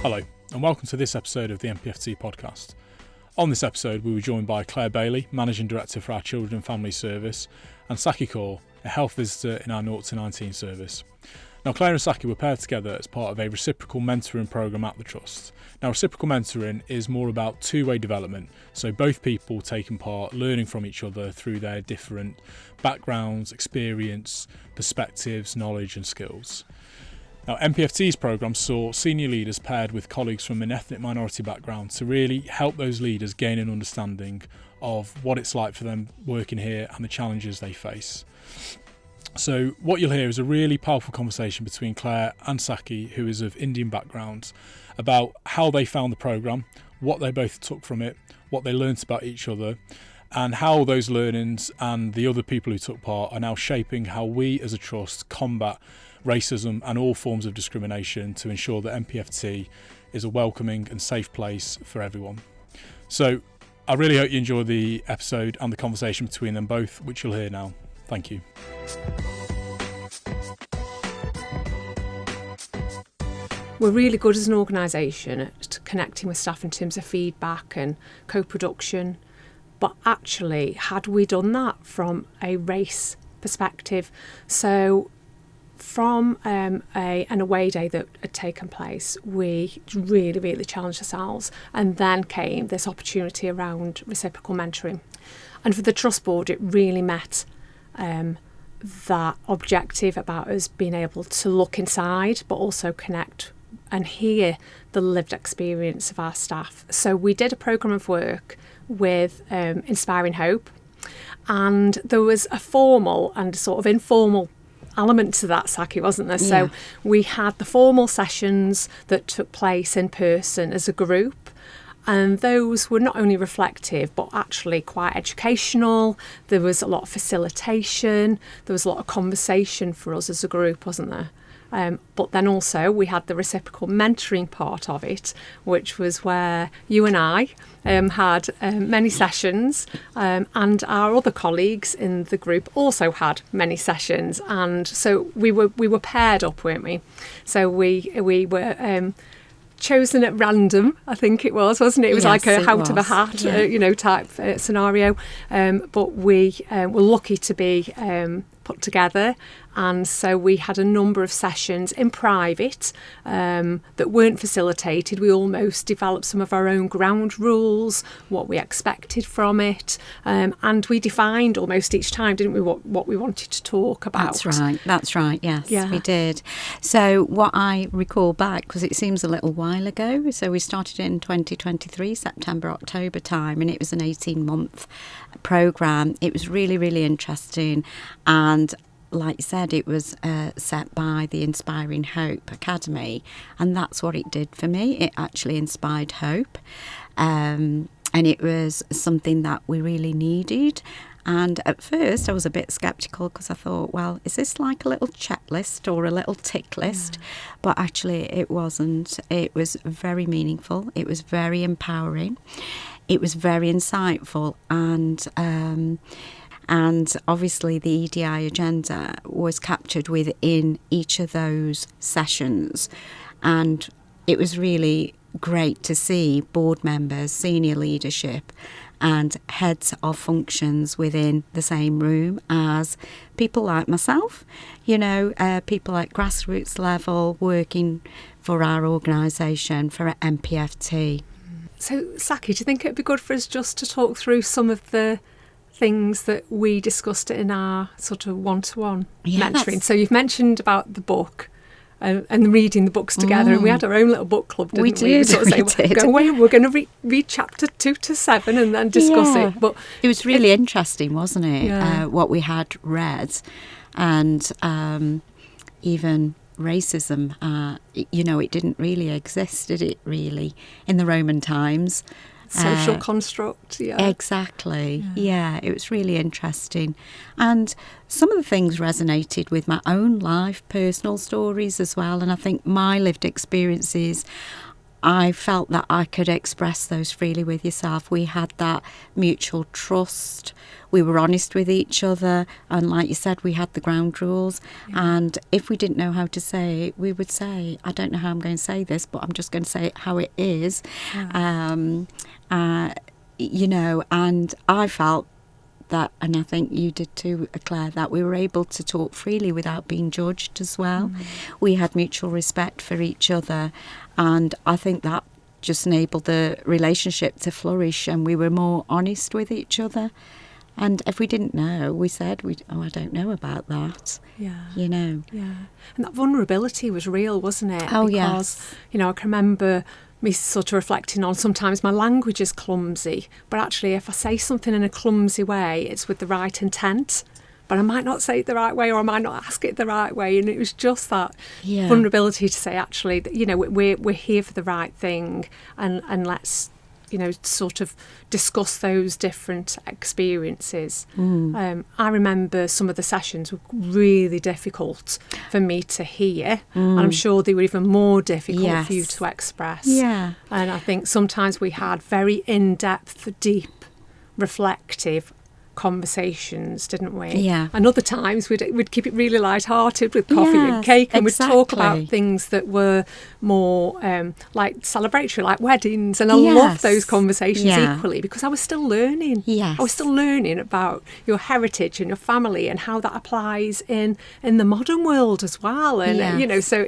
Hello, and welcome to this episode of the MPFT Podcast. On this episode, we were joined by Claire Bailey, Managing Director for our Children and Family Service, and Saky Kaur, a health visitor in our 0 to 19 service. Now, Claire and Saky were paired together as part of a Reciprocal mentoring programme at the Trust. Now, Reciprocal mentoring is more about two-way development, so both people taking part, learning from each other through their different backgrounds, experience, perspectives, knowledge and skills. Now, MPFT's programme saw senior leaders paired with colleagues from an ethnic minority background to really help those leaders gain an understanding of what it's like for them working here and the challenges they face. So what you'll hear is a really powerful conversation between Claire and Saky, who is of Indian background, about how they found the programme, what they both took from it, what they learnt about each other, and how those learnings and the other people who took part are now shaping how we as a trust combat racism and all forms of discrimination to ensure that MPFT is a welcoming and safe place for everyone. So I really hope you enjoy the episode and the conversation between them both, which you'll hear now. Thank you. We're really good as an organisation at connecting with staff in terms of feedback and co-production, but actually, had we done that from a race perspective? So from an away day that had taken place, we really challenged ourselves, and then came this opportunity around reciprocal mentoring. And for the Trust Board, it really met that objective about us being able to look inside, but also connect and hear the lived experience of our staff. So we did a programme of work with Inspiring Hope, and there was a formal and sort of informal element to that, Saky, wasn't there? Yeah. So we had the formal sessions that took place in person as a group, and those were not only reflective but actually quite educational. There was a lot of facilitation, there was a lot of conversation for us as a group, wasn't there? But then also we had the reciprocal mentoring part of it, which was where you and I had many sessions, and our other colleagues in the group also had many sessions, and so we were paired up, weren't we? So we were chosen at random, I think it was, wasn't it? It was like a out of a hat, type scenario. But we were lucky to be put together, and so we had a number of sessions in private that weren't facilitated. We almost developed some of our own ground rules, what we expected from it, and we defined almost each time, didn't we, what we wanted to talk about. That's right, yes, yeah. We did. So what I recall back, because it seems a little while ago, so we started in 2023, September, October time, and it was an 18-month programme. It was really interesting, and like you said, it was set by the Inspiring Hope Academy, and that's what it did for me. It actually inspired hope, and it was something that we really needed. And at first I was a bit sceptical, because I thought, well, is this like a little checklist or a little tick list? Yeah. But actually it wasn't. It was very meaningful. It was very empowering. It was very insightful, and obviously the EDI agenda was captured within each of those sessions. And it was really great to see board members, senior leadership and heads of functions within the same room as people like myself, people at grassroots level working for our organisation, for MPFT. So, Saky, do you think it'd be good for us just to talk through some of the things that we discussed in our sort of one-to-one mentoring? So you've mentioned about the book and reading the books together, and we had our own little book club, didn't we? We did. We're going to read chapter 2 to 7 and then discuss it. But it was really interesting, wasn't it? Yeah. What we had read, and even racism, it didn't really exist, did it, really, in the Roman times? Social construct, yeah. Exactly, yeah, it was really interesting. And some of the things resonated with my own life, personal stories as well. And I think my lived experiences I felt that I could express those freely with yourself. We had that mutual trust. We were honest with each other. And like you said, we had the ground rules. Yeah. And if we didn't know how to say it, we would say, I don't know how I'm going to say this, but I'm just going to say it how it is. Yeah. You know, and I felt that, and I think you did too, Claire, that we were able to talk freely without being judged as well. We had mutual respect for each other, and I think that just enabled the relationship to flourish, and we were more honest with each other. And if we didn't know, we said, I don't know about that. Yeah. You know. Yeah. And that vulnerability was real, wasn't it? Oh, because, yes. You know, I can remember me sort of reflecting on sometimes my language is clumsy, but actually if I say something in a clumsy way, it's with the right intent, but I might not say it the right way, or I might not ask it the right way. And it was just that vulnerability to say, actually, that, you know, we're here for the right thing, and let's, you know, sort of discuss those different experiences. I remember some of the sessions were really difficult for me to hear, and I'm sure they were even more difficult for you to express. Yeah. And I think sometimes we had very in-depth, deep, reflective conversations, didn't we? Yeah. And other times we'd keep it really light-hearted with coffee and cake, and we'd talk about things that were more like celebratory, like weddings. And I loved those conversations equally, because I was still learning. I was still learning about your heritage and your family and how that applies in the modern world as well. And you know, so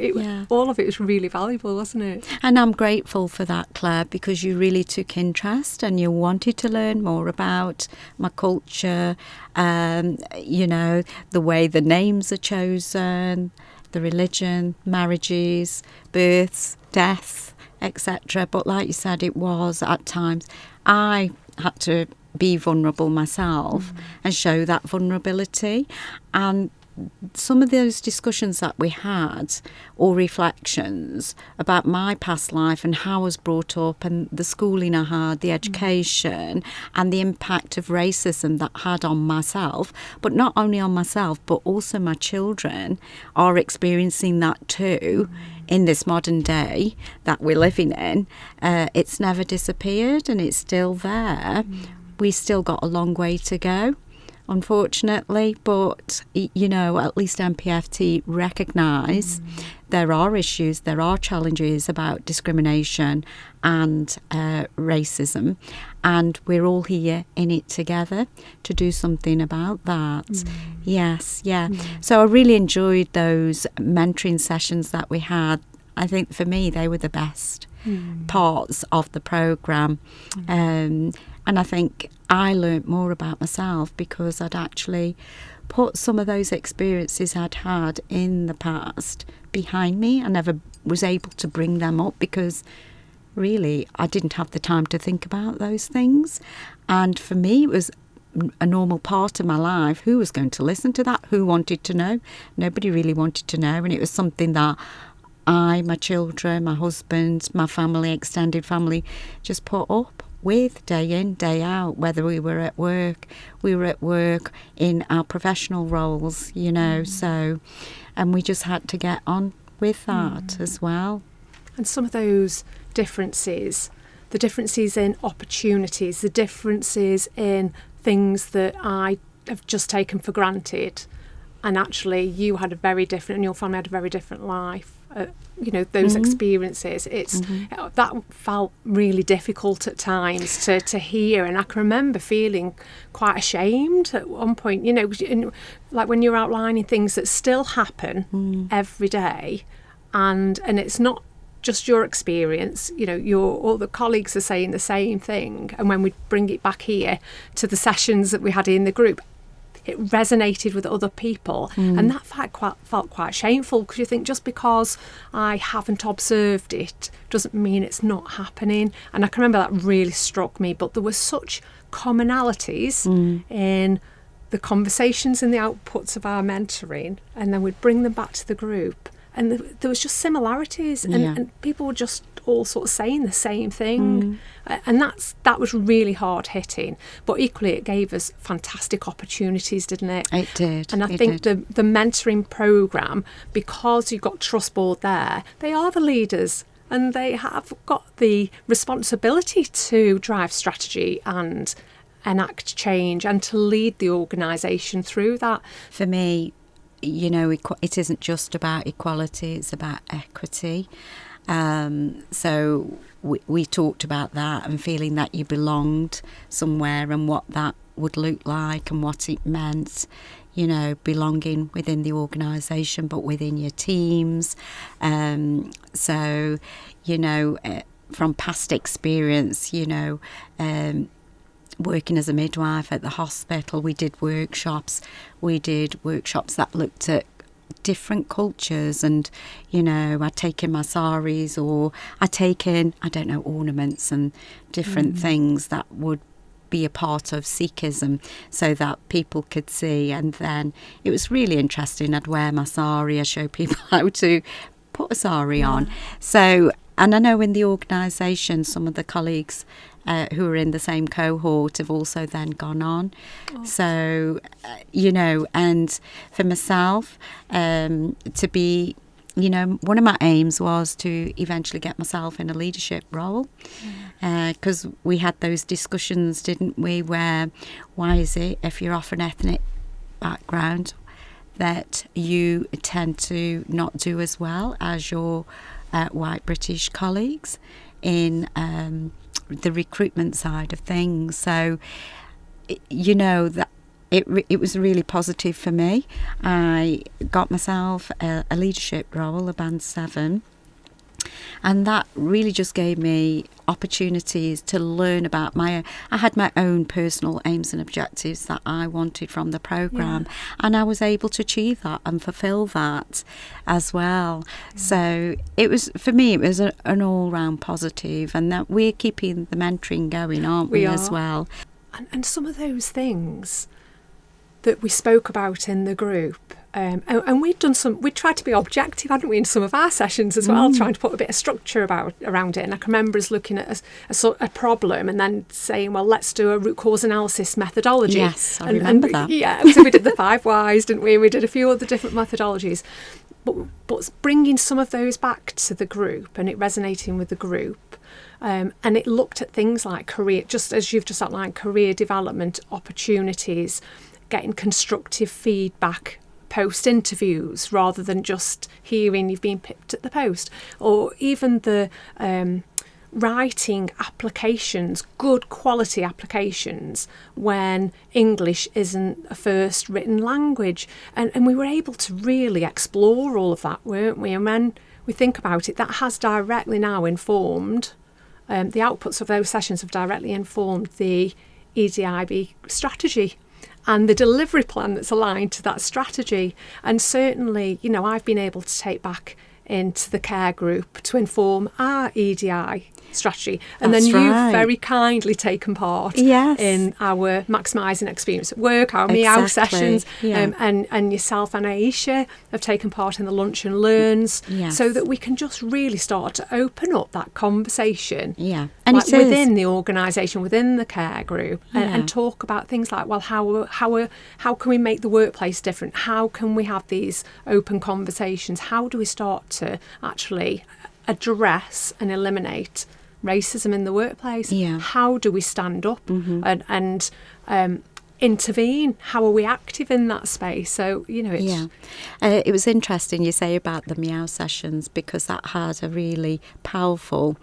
all of it was really valuable, wasn't it? And I'm grateful for that, Claire, because you really took interest and you wanted to learn more about my culture. You know, the way the names are chosen, the religion, marriages, births, deaths, etc. But like you said, it was at times I had to be vulnerable myself and show that vulnerability. And some of those discussions that we had, or reflections about my past life and how I was brought up and the schooling I had, the education and the impact of racism that had on myself, but not only on myself, but also my children are experiencing that too in this modern day that we're living in. It's never disappeared and it's still there. We still got a long way to go, unfortunately, but you know, at least MPFT recognise there are issues, there are challenges about discrimination and racism, and we're all here in it together to do something about that. So I really enjoyed those mentoring sessions that we had. I think for me they were the best parts of the programme, and I think I learnt more about myself because I'd actually put some of those experiences I'd had in the past behind me. I never was able to bring them up because really I didn't have the time to think about those things. And for me it was a normal part of my life. Who was going to listen to that? Who wanted to know? Nobody really wanted to know. And it was something that I, my children, my husband, my family, extended family, just put up with day in, day out, whether we were at work in our professional roles, you know, so, and we just had to get on with that as well. And some of those differences, the differences in opportunities, the differences in things that I have just taken for granted, and actually you had a very different, and your family had a very different life. You know, those experiences, that felt really difficult at times to hear, and I can remember feeling quite ashamed at one point, you know, like when you're outlining things that still happen every day, and it's not just your experience, you know, all the colleagues are saying the same thing, and when we bring it back here to the sessions that we had in the group, it resonated with other people, and that felt quite shameful, because you think just because I haven't observed it doesn't mean it's not happening. And I can remember that really struck me, but there were such commonalities in the conversations and the outputs of our mentoring, and then we'd bring them back to the group, and there was just similarities, and people were just all sort of saying the same thing, and that was really hard hitting, but equally it gave us fantastic opportunities, didn't it? It did. And I think the mentoring programme, because you've got Trust Board there, they are the leaders, and they have got the responsibility to drive strategy and enact change and to lead the organisation through that. For me, it isn't just about equality, it's about equity. So we talked about that and feeling that you belonged somewhere and what that would look like and what it meant, belonging within the organisation but within your teams. From past experience, working as a midwife at the hospital, we did workshops that looked at different cultures, and I'd taken my saris, or I'd taken ornaments and different things that would be a part of Sikhism so that people could see. And then it was really interesting. I'd wear my sari, I'd show people how to put a sari on. So, and I know in the organisation some of the colleagues who are in the same cohort have also then gone on. So, and for myself, to be, one of my aims was to eventually get myself in a leadership role, because we had those discussions, didn't we, why is it if you're off an ethnic background that you tend to not do as well as your white British colleagues in the recruitment side of things. So, that it was really positive for me. I got myself a leadership role, a band 7, and that really just gave me opportunities to learn about I had my own personal aims and objectives that I wanted from the programme, and I was able to achieve that and fulfil that as well. So it was, for me, it was an all-round positive, and that we're keeping the mentoring going, aren't we as well? And some of those things that we spoke about in the group, and we tried to be objective, hadn't we, in some of our sessions as well, trying to put a bit of structure around it. And I can remember us looking at a problem and then saying, well, let's do a root cause analysis methodology. Yes, I remember that. Yeah, so we did the 5 whys, didn't we? And we did a few other different methodologies. But bringing some of those back to the group and it resonating with the group. And it looked at things like career, just as you've just outlined, career development opportunities, getting constructive feedback post interviews rather than just hearing you've been pipped at the post, or even the writing applications, good quality applications when English isn't a first written language. And we were able to really explore all of that, weren't we? And when we think about it, that has directly now informed, the outputs of those sessions have directly informed the EDIB strategy and the delivery plan that's aligned to that strategy. And certainly, I've been able to take back into the care group to inform our EDI strategy. And That's then you've right. very kindly taken part Yes. in our maximising experience at work, our meow Exactly. sessions, Yeah. and yourself and Aisha have taken part in the lunch and learns, Yes. so that we can just really start to open up that conversation. Yeah, and Like it is. within the organisation, within the care group, Yeah. and talk about things like, well, how can we make the workplace different? How can we have these open conversations? How do we start to actually address and eliminate racism in the workplace? Yeah. How do we stand up and intervene? How are we active in that space? So, it's... It was interesting you say about the meow sessions, because that had a really powerful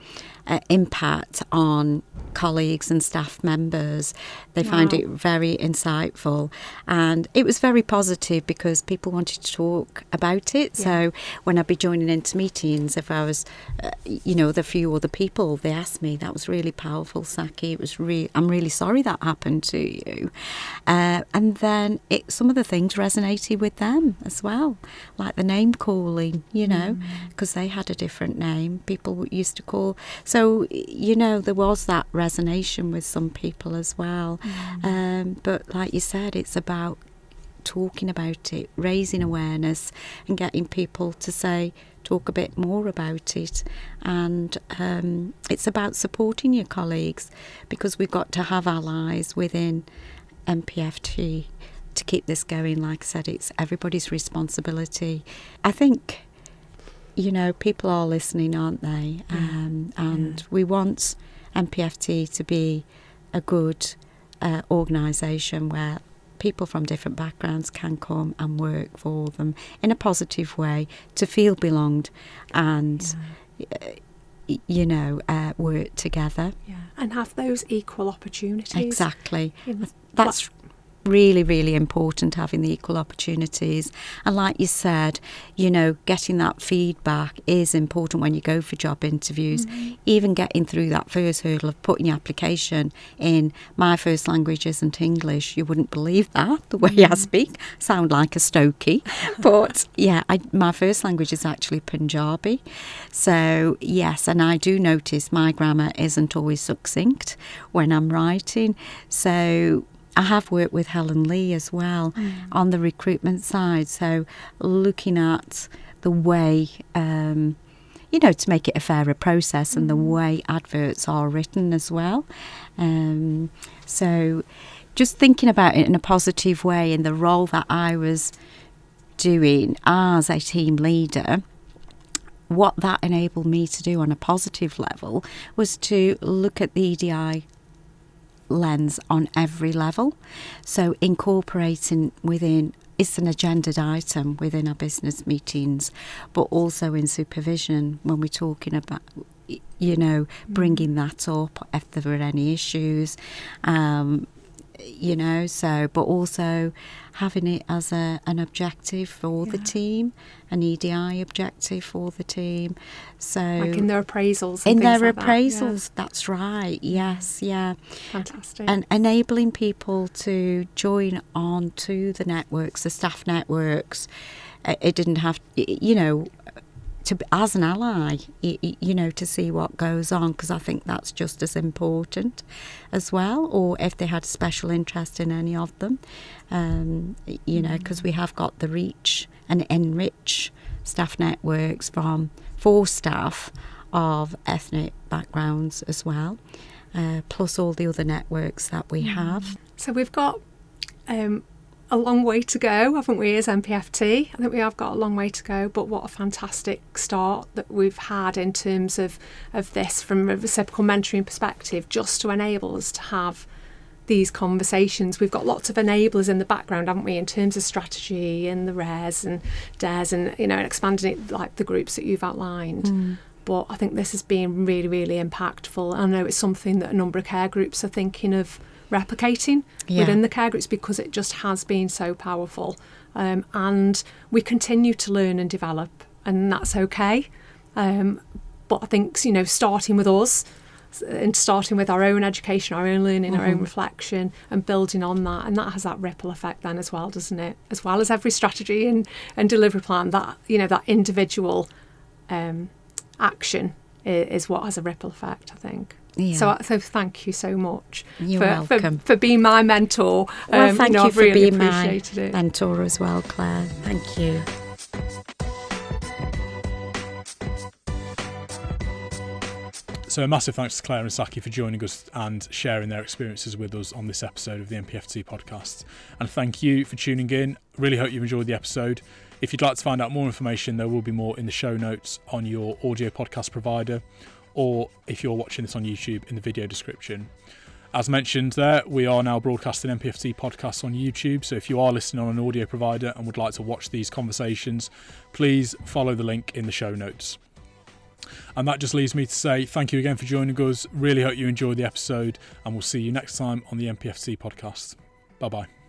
impact on colleagues and staff members. They found it very insightful, and it was very positive because people wanted to talk about it. Yeah. So when I'd be joining into meetings, if I was, the few other people, they asked me, that was really powerful, Saky. It was I'm really sorry that happened to you. And then some of the things resonated with them as well, like the name calling, because they had a different name. People used to call. So, there was that resonation with some people as well. But like you said, it's about talking about it, raising awareness and getting people to talk a bit more about it. And it's about supporting your colleagues, because we've got to have allies within MPFT to keep this going. Like I said, it's everybody's responsibility. I think people are listening, aren't they? And we want MPFT to be a good organisation where people from different backgrounds can come and work for them in a positive way, to feel belonged and, work together. Yeah, and have those equal opportunities. Exactly. That's really, really important, having the equal opportunities. And like you said, getting that feedback is important when you go for job interviews. Even getting through that first hurdle of putting your application in. My first language isn't English. You wouldn't believe that, the way I speak. Sound like a Stokey. But my first language is actually Punjabi. So yes, and I do notice my grammar isn't always succinct when I'm writing. So I have worked with Helen Lee as well on the recruitment side. So looking at the way, to make it a fairer process and the way adverts are written as well. So just thinking about it in a positive way, in the role that I was doing as a team leader, what that enabled me to do on a positive level was to look at the EDI lens on every level. So incorporating within, it's an agendaed item within our business meetings, but also in supervision when we're talking about, bringing that up if there were any issues, but also having it as an objective for the team, an EDI objective for the team. So like in their appraisals. That's right. Yes, yeah. Fantastic. And enabling people to join on to the networks, the staff networks. It didn't have, to as an ally, to see what goes on, because I think that's just as important as well. Or if they had special interest in any of them, because we have got the reach and enrich staff networks for staff of ethnic backgrounds as well, plus all the other networks that we have. So we've got a long way to go, haven't we, as MPFT? I think we have got a long way to go, but what a fantastic start that we've had in terms of this from a reciprocal mentoring perspective, just to enable us to have these conversations. We've got lots of enablers in the background, haven't we, in terms of strategy and the RES and DES and, expanding it like the groups that you've outlined. But I think this has been really, really impactful. I know it's something that a number of care groups are thinking of replicating within the care groups, because it just has been so powerful, and we continue to learn and develop, and that's okay, but I think starting with us and starting with our own education, our own learning, our own reflection, and building on that, and that has that ripple effect then as well, doesn't it, as well as every strategy and delivery plan, that that individual action is what has a ripple effect, I think. So thank you so much for being my mentor. Well, thank you for really being my it. mentor as well, Claire. Thank you. So a massive thanks to Claire and Saky for joining us and sharing their experiences with us on this episode of the MPFT podcast. And thank you for tuning in. Really hope you've enjoyed the episode. If you'd like to find out more information, there will be more in the show notes on your audio podcast provider, or if you're watching this on YouTube, in the video description. As mentioned there, we are now broadcasting MPFT podcasts on YouTube, so if you are listening on an audio provider and would like to watch these conversations, please follow the link in the show notes. And that just leaves me to say thank you again for joining us. Really hope you enjoyed the episode, and we'll see you next time on the MPFT podcast. Bye-bye.